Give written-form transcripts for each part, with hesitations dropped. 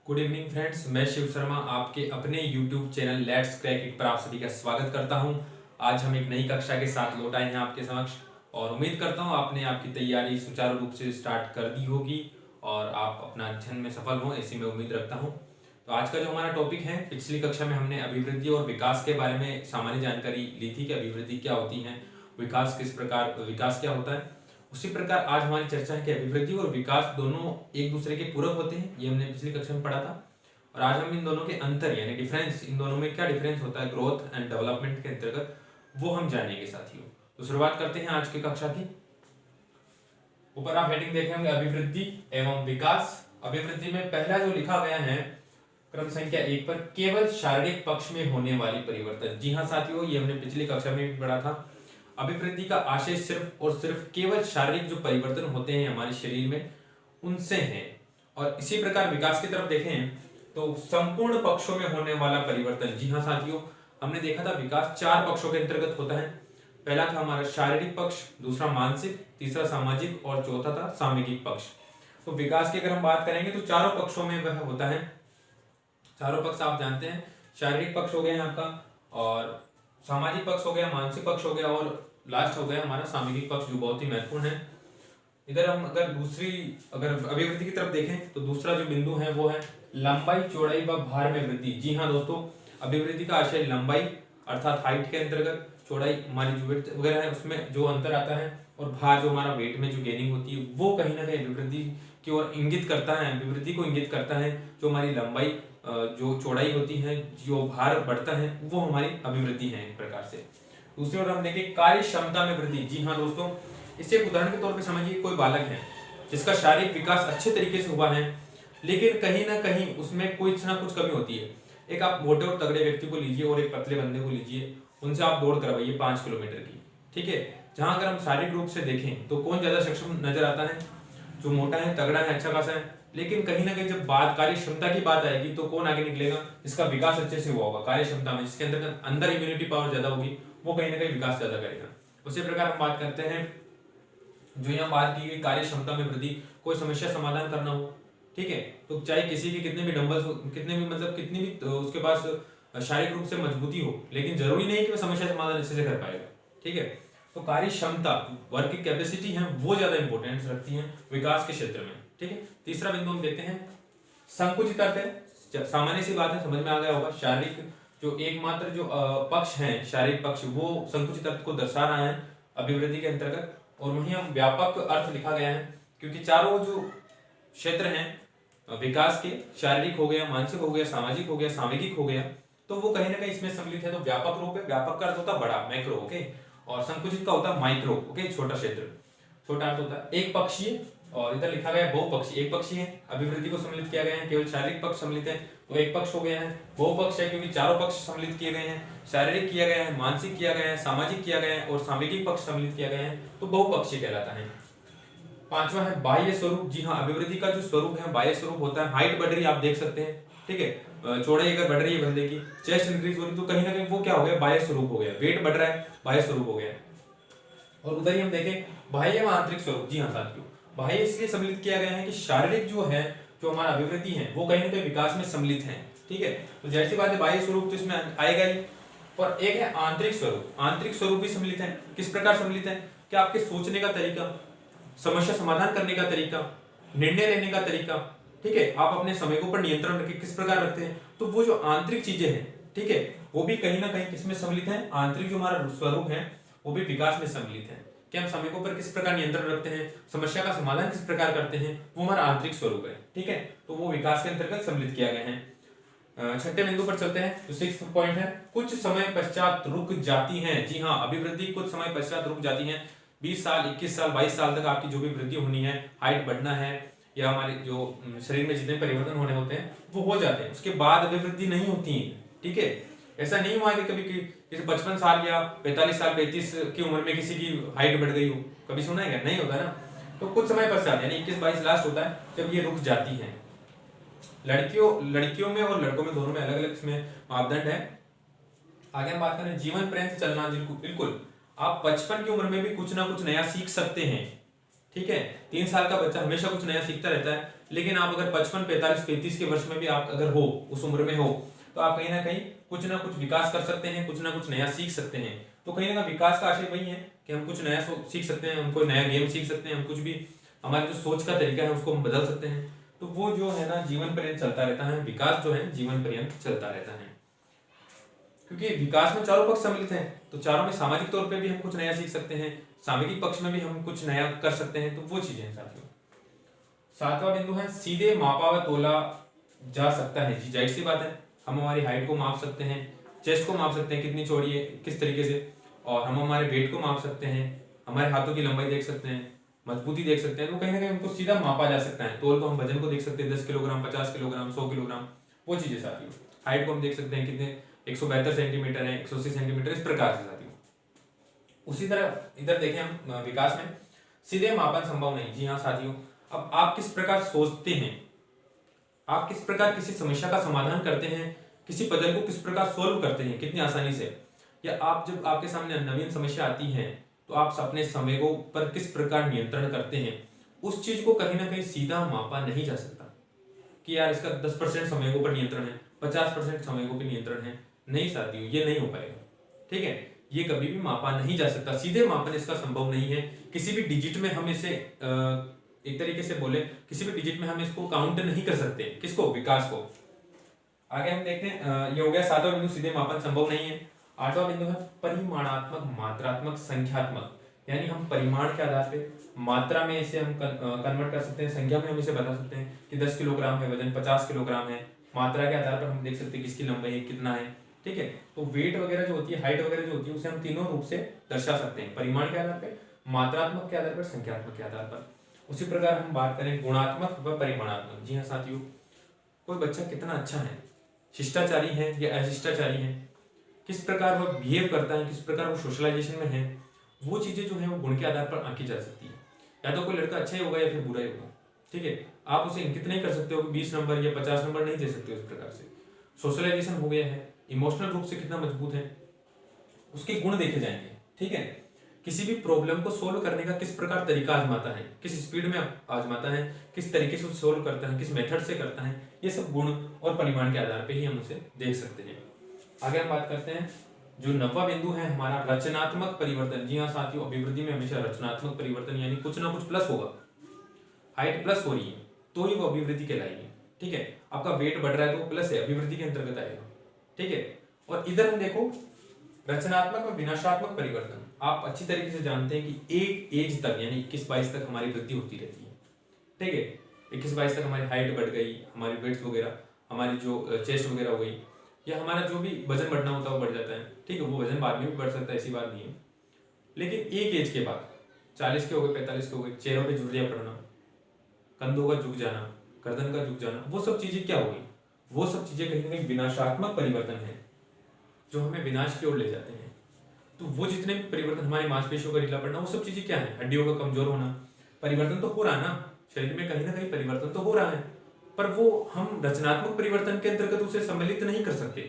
Good evening friends, मैं शिव शर्मा आपके अपने YouTube channel let's crack it पर आप सभी का स्वागत करता हूं। आज हम एक नई कक्षा के साथ लौट आए हैं आपके समक्ष और उम्मीद करता हूं आपने आपकी तैयारी सुचारू रूप से स्टार्ट कर दी होगी और आप अपना अध्ययन में सफल हों, ऐसी मैं उम्मीद रखता हूं। तो आज का जो हमारा टॉपिक है, पिछली कक्षा में हमने अभिवृद्धि और विकास के बारे में सामान्य जानकारी ली थी कि अभिवृद्धि क्या होती है, विकास किस प्रकार विकास क्या होता है। उसी प्रकार आज हमारी चर्चा है कि अभिवृद्धि और विकास दोनों एक दूसरे के पूरक होते हैं, ये हमने पिछली कक्षा में पढ़ा था। और आज हम इन दोनों के अंतर यानी डिफरेंस, इन दोनों में क्या डिफरेंस होता है ग्रोथ एंड डेवलपमेंट के अंतर्गत, वो हम जानेंगे साथियों। तो शुरुआत करते हैं आज की कक्षा की। ऊपर आप हेडिंग देखे होंगे अभिवृद्धि एवं विकास। अभिवृद्धि में पहला जो लिखा गया है क्रम संख्या 1 पर, केवल शारीरिक पक्ष में होने वाली परिवर्तन। जी हाँ साथियों, ये हमने पिछली कक्षा में भी पढ़ा था। अभिवृद्धि का आशय सिर्फ और सिर्फ केवल शारीरिक जो परिवर्तन होते हैं हमारे शरीर में उनसे हैं। और इसी प्रकार विकास की तरफ देखें तो संपूर्ण पक्षों में होने वाला परिवर्तन। जी हाँ साथियों, हमने देखा था विकास 4 पक्षों के अंतर्गत होता है। पहला था हमारा शारीरिक पक्ष, दूसरा मानसिक, तीसरा सामाजिक और चौथा था सामाजिक पक्ष। तो विकास की अगर हम बात करेंगे तो चारों पक्षों में वह होता है। चारों पक्ष आप जानते हैं, शारीरिक पक्ष हो गया आपका, और सामाजिक पक्ष हो गया, मानसिक पक्ष हो गया, और लास्ट हो गया हमारा सामाजिक पक्ष जो बहुत ही महत्वपूर्ण है। इधर हम अगर अभिवृद्धि की तरफ देखें तो दूसरा जो बिंदु है वो है लंबाई, चौड़ाई व भार में वृद्धि। जी हाँ दोस्तों, अभिवृद्धि का आशय लंबाई अर्थात हाइट के अंतर्गत, चौड़ाई हमारी जो वेट वगैरह है उसमें जो अंतर आता है, और भार जो हमारा वेट में जो गेनिंग होती है वो कहीं ना कहीं अभिवृद्धि की ओर इंगित करता है, अभिवृद्धि को इंगित करता है। जो हमारी लंबाई जो चौड़ाई होती है, जो भार बढ़ता है, वो हमारी अभिवृद्धि है एक प्रकार से। दूसरी ओर हम देखें कार्य क्षमता में वृद्धि। जी हाँ दोस्तों, इसे एक उदाहरण के तौर पे समझिए, कोई बालक है जिसका शारीरिक विकास अच्छे तरीके से हुआ है, लेकिन कहीं ना कहीं उसमें कुछ ना कुछ कमी होती है। एक आप मोटे और तगड़े व्यक्ति को लीजिए और एक पतले बंदे को लीजिए, उनसे आप दौड़ करवाइए 5 किलोमीटर की, ठीक है। जहां अगर हम शारीरिक रूप से देखें तो कौन ज्यादा सक्षम नजर आता है? जो मोटा है, तगड़ा है, अच्छा खासा है। लेकिन कहीं ना कहीं जब बात कार्य क्षमता की बात आएगी तो कौन आगे निकलेगा? जिसका विकास अच्छे से हुआ होगा कार्य क्षमता में, जिसके अंदर इम्यूनिटी पावर ज्यादा होगी, वो कहीं ना कहीं विकास ज्यादा करेगा। उसी प्रकार हम बात करते हैं, जो यहाँ बात की गई कार्य क्षमता में वृद्धि, कोई समस्या समाधान करना हो, ठीक है, तो चाहे किसी के कितने भी डंबल्स हो, कितने भी मतलब कितनी भी उसके पास शारीरिक रूप से मजबूती हो, लेकिन जरूरी नहीं कि वो समस्या समाधान अच्छे से कर पाएगा, ठीक है। तो कार्य क्षमता, वर्क की कैपेसिटी है, वो ज्यादा इंपॉर्टेंस रखती है विकास के क्षेत्र में, ठीक है। तीसरा बिंदु हम देखते हैं संकुचित अर्थ है। सामान्य सी बात है, समझ में आ गया होगा। शारीरिक जो एकमात्र जो पक्ष है, शारीरिक पक्ष, वो संकुचित अर्थ को दर्शा रहा है अभिवृद्धि के अंतर्गत। और वहीं हम व्यापक अर्थ लिखा गया है, क्योंकि चारों जो क्षेत्र हैं विकास के, शारीरिक हो गया, मानसिक हो गया, सामाजिक हो गया, सामूहिक हो गया, तो वो कहीं ना कहीं इसमें सम्मिलित है। तो व्यापक रूप है, व्यापक का अर्थ होता है बड़ा, मैक्रो, ओके, और संकुचित का होता है माइक्रो, ओके, छोटा क्षेत्र, छोटा अर्थ होता है। एक पक्षीय, और इधर लिखा गया है बहुपक्षीय। एक पक्षीय है, अभिवृद्धि को सम्मिलित किया गया है, केवल शारीरिक पक्ष सम्मिलित है तो एक पक्ष हो गया है। बहुपक्ष है क्योंकि चारों पक्ष सम्मिलित किए गए हैं, शारीरिक किया गया है, मानसिक किया गया है, सामाजिक किया गया है और सामूहिक पक्ष सम्मिलित किया गया है, तो बहुपक्षीय कहलाता है। पांचवा है बाह्य स्वरूप। जी हाँ, अभिवृद्धि का जो स्वरूप है बाह्य स्वरूप होता है। हाइट बढ़ रही है, आप देख सकते हैं, ठीक है, चौड़ाई अगर बढ़ रही है बंदे की, चेस्ट इंक्रीज हो रही है, तो कहीं ना कहीं वो क्या हो गया? बाह्य स्वरूप हो गया। वेट बढ़ रहा है, बाह्य स्वरूप हो गया। और उधर ही हम देखें बाह्य व आंतरिक स्वरूप। जी हाँ साथियों, बाह्य इसलिए सम्मिलित किया गया है कि शारीरिक जो है, जो हमारा अभिवृद्धि है, वो कहीं ना कहीं विकास में सम्मिलित है, ठीक है। तो जैसी बात है, बाह्य स्वरूप तो इसमें आएगा ही। और एक है आंतरिक स्वरूप। आंतरिक स्वरूप भी सम्मिलित है। किस प्रकार सम्मिलित है? कि आपके सोचने का तरीका, समस्या समाधान करने का तरीका, निर्णय लेने का तरीका, ठीक है, आप अपने समय के ऊपर नियंत्रण रखे किस प्रकार रखते हैं, तो वो जो आंतरिक चीजें हैं, ठीक है, वो भी कहीं ना कहीं किसमें सम्मिलित है? आंतरिक जो हमारा स्वरूप है वो भी विकास में सम्मिलित है। कि हम समय के ऊपर किस प्रकार नियंत्रण रखते हैं, समस्या का समाधान किस प्रकार करते हैं, वो हमारा आंतरिक स्वरूप है, ठीक है। तो वो विकास के अंतर्गत सम्मिलित किया गया है। छठे बिंदु पर चलते हैं, जो 6th पॉइंट है, कुछ समय पश्चात रुक जाती हैं। जी हाँ, अभिवृद्धि कुछ समय पश्चात रुक जाती है। 20 साल, 21 साल, 22 साल तक आपकी जो भी वृद्धि होनी है, हाइट बढ़ना है, या हमारे जो शरीर में जितने परिवर्तन होने होते हैं वो हो जाते हैं, उसके बाद अभिवृद्धि नहीं होती है, ठीक है। ऐसा नहीं हुआ कि कभी किसी 55 साल या 45 साल, 35 की उम्र में किसी की हाइट बढ़ गई हो, कभी सुना है क्या? नहीं होता ना। तो कुछ समय पश्चात यानी 21-22 लास्ट होता है जब ये रुक जाती है। लड़कियों में और लड़कों में, दोनों में अलग अलग इसमें मापदंड है। आगे हम बात करें जीवन पर्यंत चलना। बिल्कुल, आप 55 की उम्र में भी कुछ ना कुछ नया सीख सकते हैं, ठीक है। 3 साल का बच्चा हमेशा कुछ नया सीखता रहता है, लेकिन आप अगर 55, 45, 35 के वर्ष में भी आप अगर हो, उस उम्र में हो, तो आप कहीं ना कहीं कुछ ना कुछ विकास कर सकते हैं, कुछ ना कुछ नया सीख सकते हैं। तो कहीं ना कहीं विकास का आशय वही है कि हम कुछ नया सीख सकते हैं, हम कोई नया गेम सीख सकते हैं, हम कुछ भी हमारे जो सोच का तरीका है उसको हम बदल सकते हैं। तो वो जो है ना जीवन पर्यंत चलता रहता है, विकास जो है जीवन पर्यंत चलता रहता है, क्योंकि विकास में चारों पक्ष सम्मिलित हैं। तो चारों में सामाजिक तौर पे भी हम कुछ नया सीख सकते हैं, सामाजिक पक्ष में भी हम कुछ नया कर सकते हैं। तो वो चीजें हैं साथियों। 7वां बिंदु है सीधे मापा व तोला जा सकता है। जी जाहिर सी बात है, हम हमारी हाइट को माप सकते हैं, चेस्ट को माप सकते हैं कितनी चौड़ी है किस तरीके से, और हम हमारे वेट को माप सकते हैं, हमारे हाथों की लंबाई देख सकते हैं, मजबूती देख सकते हैं। तो कहीं ना कहीं उनको सीधा मापा जा सकता है। तोल को हम वजन को देख सकते हैं, 10 किलोग्राम, 50 किलोग्राम, 100 किलोग्राम, वो चीजें साथियों। हाइट को हम देख सकते हैं कितने 172 सेंटीमीटर है, 180 सेंटीमीटर, इस प्रकार से साथियों। उसी तरह इधर देखें हम विकास में सीधे मापन संभव नहीं। जी हाँ साथियों, अब आप किस प्रकार सोचते हैं, आप किस प्रकार किसी समस्या का समाधान करते हैं, किसी पजल को किस प्रकार सोल्व करते हैं कितनी आसानी से, या आप जब आपके सामने नवीन समस्या आती है तो आप अपने समय को पर किस प्रकार नियंत्रण करते हैं, उस चीज को कहीं ना कहीं सीधा मापा नहीं जा सकता कि यार इसका 10% समय को पर नियंत्रण है, 50% समय को भी नियंत्रण है। नहीं साथियों, ये नहीं हो पाएगा। ठीक है, ये कभी भी मापा नहीं जा सकता, सीधे मापन इसका संभव नहीं है। किसी भी डिजिट में हम इसे एक तरीके से बोले, किसी भी डिजिट में हम इसको काउंट नहीं कर सकते। किसको? विकास को। आगे हम देखते हैं, ये हो गया 7वां बिंदु, सीधे मापन संभव नहीं है। 8वां बिंदु है परिमाणात्मक, मात्रात्मक, संख्यात्मक, यानी हम परिमाण के आधार पे मात्रा में इसे हम कन्वर्ट कर सकते हैं, संख्या में हम इसे बता सकते हैं कि 10 किलोग्राम है वजन, 50 किलोग्राम है। मात्रा के आधार पर हम देख सकते हैं किसकी लंबाई कितना है। ठीक है, तो वेट वगैरह जो होती है, हाइट वगैरह जो होती है, उसे हम तीनों रूप से दर्शा सकते हैं, परिमाण के आधार पर, मात्रात्मक के आधार पर, संख्यात्मक के आधार पर। उसी प्रकार हम बात करें गुणात्मक व परिमाणात्मक। जी हाँ साथियों, कोई बच्चा कितना अच्छा है, शिष्टाचारी है या अशिष्टाचारी है, किस प्रकार वह बिहेव करता है, किस प्रकार वो सोशलाइजेशन में है, वो चीजें जो है वो गुण के आधार पर आंकी जा सकती है। या तो कोई लड़का अच्छा ही होगा या फिर बुरा ही होगा। ठीक है, आप उसे इंगित नहीं कर सकते हो कि 20 नंबर या 50 नंबर नहीं दे सकते हो। इस प्रकार से सोशलाइजेशन हो गया है, इमोशनल रूप से कितना मजबूत है, उसके गुण देखे जाएंगे। ठीक है, किसी भी प्रॉब्लम को सोल्व करने का किस प्रकार तरीका आजमाता है, किस स्पीड में आजमाता है, किस तरीके से सोल्व करता है, किस मेथड से करता है, ये सब गुण और परिमाण के आधार पे ही हम उसे देख सकते हैं। आगे हम बात करते हैं, जो 9वां बिंदु है हमारा रचनात्मक परिवर्तन। जी हाँ साथियों, अभिवृद्धि में हमेशा रचनात्मक परिवर्तन, यानी कुछ ना कुछ प्लस होगा। हाइट प्लस हो रही है तो ही वो अभिवृद्धि कहलाएगी। ठीक है, आपका वेट बढ़ रहा है तो वो प्लस है, अभिवृद्धि के अंतर्गत आएगा। ठीक है, और इधर हम देखो रचनात्मक और विनाशात्मक परिवर्तन। आप अच्छी तरीके से जानते हैं कि एक एज तक यानी 21-22 तक हमारी वृद्धि होती रहती है। ठीक है, 21-22 तक हमारी हाइट बढ़ गई, हमारी वेट्स वगैरह, हमारी जो चेस्ट वगैरह हो गई, या हमारा जो भी वजन बढ़ना होता है वो बढ़ जाता है। ठीक है, वो वजन बाद में भी बढ़ सकता है, ऐसी बात नहीं है। लेकिन एक एज के बाद 40 के हो गए, 45 के हो गए, चेहरों पे झुर्रियां पड़ना, कंधों का झुक जाना, गर्दन का झुक जाना, वो सब चीजें क्या होगी? वो सब चीजें कहीं ना कहीं विनाशात्मक परिवर्तन है जो हमें विनाश की ओर ले जाते हैं। तो वो जितने भी परिवर्तन, हमारी मांसपेशियों का ढीला पड़ना, वो सब चीजें क्या है? हड्डियों का कमजोर होना, परिवर्तन तो हो रहा है ना, शरीर में कहीं ना कहीं परिवर्तन तो हो रहा है, पर वो हम रचनात्मक परिवर्तन के अंतर्गत उसे सम्मिलित नहीं कर सकते।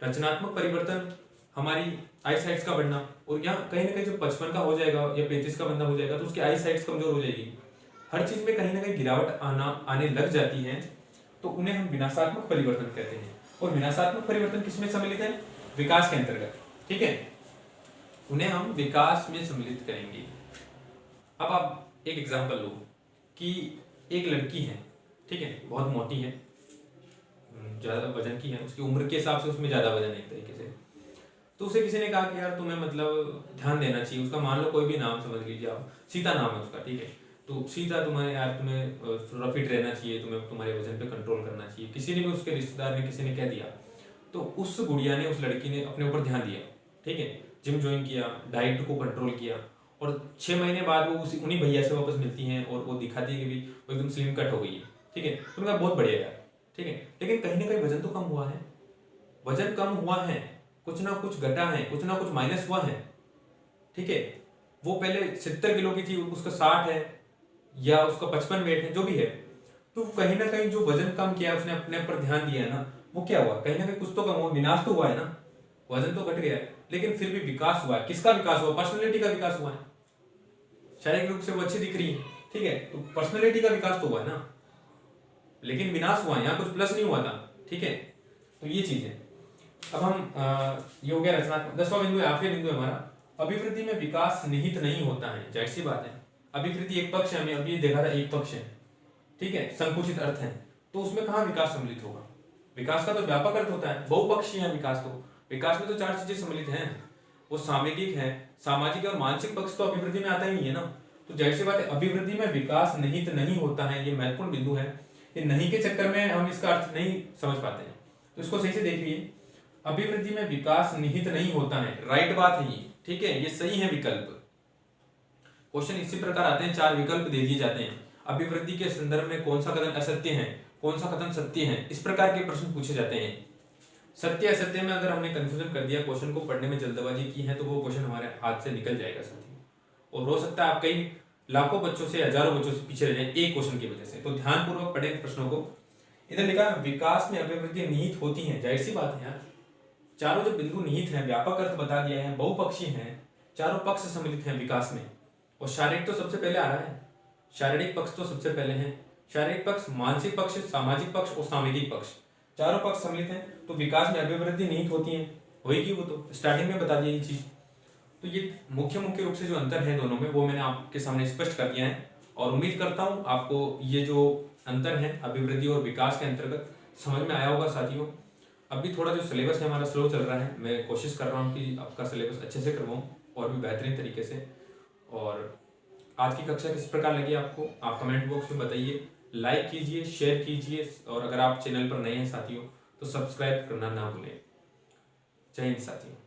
रचनात्मक परिवर्तन हमारी आई साइट्स का बढ़ना, और यहाँ कहीं ना कहीं जो 55 का हो जाएगा या 35 का बंदा हो जाएगा तो उसकी आई साइट्स कमजोर हो जाएगी। हर चीज में कहीं ना कहीं गिरावट आने लग जाती है, तो उन्हें हम विनाशात्मक परिवर्तन कहते हैं। और विनाशात्मक परिवर्तन किसमें सम्मिलित है? विकास के अंतर्गत। ठीक है, उन्हें हम विकास में सम्मिलित करेंगे। अब आप एक एग्जांपल लो कि एक लड़की है, ठीक है, बहुत मोटी है, ज्यादा वजन की है, उसकी उम्र के हिसाब से उसमें ज्यादा वजन है एक तरीके से। तो उसे किसी ने कहा कि यार तुम्हें मतलब ध्यान देना चाहिए, उसका मान लो कोई भी नाम समझ लीजिए आप, सीता नाम है उसका। ठीक है, तो सीता तुम्हें यार तुम्हें थोड़ा फिट रहना चाहिए, तुम्हें तुम्हारे वजन पे कंट्रोल करना चाहिए। किसी ने भी, उसके रिश्तेदार ने, किसी ने कह दिया, तो उस गुड़िया ने, उस लड़की ने अपने ऊपर ध्यान दिया। ठीक है, जिम ज्वाइन किया, डाइट को कंट्रोल किया, और 6 महीने बाद वो उन्हीं भैया से वापस मिलती हैं और वो दिखाती है कि भी वो एकदम स्लिम कट हो गई है। ठीक है, तो उनका बहुत बढ़िया यार। ठीक है, लेकिन कहीं ना कहीं वजन तो कम हुआ है, वजन कम हुआ है, कुछ ना कुछ घटा है, कुछ ना कुछ माइनस हुआ है। ठीक है, वो पहले 70 किलो की थी, उसका 60 है, या उसका 55 वेट है, जो भी है, तो कहीं ना कहीं जो वजन कम किया, उसने अपने पर ध्यान दिया है ना, वो क्या हुआ? कहीं ना कहीं कुछ तो कम हुआ, विनाश तो हुआ है ना, वजन तो घट गया है, लेकिन फिर भी विकास हुआ है। किसका विकास हुआ? पर्सनैलिटी का विकास हुआ है। शारीरिक रूप से वो अच्छी दिख रही है, ठीक है, तो पर्सनैलिटी का विकास तो हुआ है ना। लेकिन विनाश हुआ है, यहाँ कुछ प्लस नहीं हुआ था। ठीक है, तो ये चीज है। अब हम ये हो गया रचनात्मक। 10वां बिंदु है, आखिरी बिंदु है हमारा, अभिवृद्धि में विकास निहित नहीं होता है। जाहिर सी बात है, अभिवृद्धि एक पक्ष है, हमें अभी देखा था एक पक्ष है, ठीक है, संकुचित अर्थ है, तो उसमें कहाँ विकास सम्मिलित होगा? विकास का तो व्यापक अर्थ होता है, बहुपक्षीय है विकास। तो विकास में तो 4 चीजें सम्मिलित हैं, वो सामयिक है, सामाजिक और मानसिक पक्ष तो अभिवृद्धि में आता ही नहीं है ना। तो जाहिर सी बात है, अभिवृद्धि में विकास निहित नहीं होता है, ये महत्वपूर्ण बिंदु है। ये नहीं के चक्कर में हम इसका अर्थ नहीं समझ पाते हैं, तो इसको सही से देखिए। अभिवृद्धि में विकास निहित नहीं होता है, राइट बात है ये, ठीक है, ये सही है विकल्प। क्वेश्चन इसी प्रकार आते हैं, 4 विकल्प दे दिए जाते हैं, अभिवृद्धि के संदर्भ में कौन सा कथन असत्य है, कौन सा कथन सत्य है, इस प्रकार के प्रश्न पूछे जाते हैं। सत्य असत्य में अगर हमने कंफ्यूजन कर दिया, क्वेश्चन को पढ़ने में जल्दबाजी की है, तो वो क्वेश्चन हमारे हाथ से निकल जाएगा साथियों, और हो सकता है आप कई लाखों बच्चों से, हजारों बच्चों से पीछे रह जाए एक क्वेश्चन की वजह से। तो ध्यानपूर्वक पढ़ें प्रश्नों को। इधर लिखा है विकास में अभिवृद्धि निहित होती है, जाहिर सी बात है यार, चारों जो बिंदु निहित हैं, व्यापक अर्थ बता दिया है, बहुपक्षी हैं, चारों पक्ष सम्मिलित हैं विकास में, और शारीरिक तो सबसे पहले आ रहा है, शारीरिक पक्ष तो सबसे पहले है, शारीरिक पक्ष, मानसिक पक्ष, सामाजिक पक्ष और सामाजिक पक्ष, चारों पक्ष सम्मिलित हैं, तो विकास में अभिवृद्धि निहित होती है, होगी, वो तो स्टार्टिंग में बता दिया ये चीज। तो ये मुख्य रूप से जो अंतर है दोनों में, वो मैंने आपके सामने स्पष्ट कर दिया है, और उम्मीद करता हूँ आपको ये जो अंतर है अभिवृद्धि और विकास के अंतर्गत समझ में आया होगा साथियों। अभी थोड़ा जो सिलेबस है हमारा स्लो चल रहा है, मैं कोशिश कर रहा हूँ कि आपका सिलेबस अच्छे से करवाऊँ और भी बेहतरीन तरीके से। और आज की कक्षा किस प्रकार लगी आपको, आप कमेंट बॉक्स में बताइए, लाइक कीजिए, शेयर कीजिए, और अगर आप चैनल पर नए हैं साथियों तो सब्सक्राइब करना ना भूलें। जय हिंद साथियों।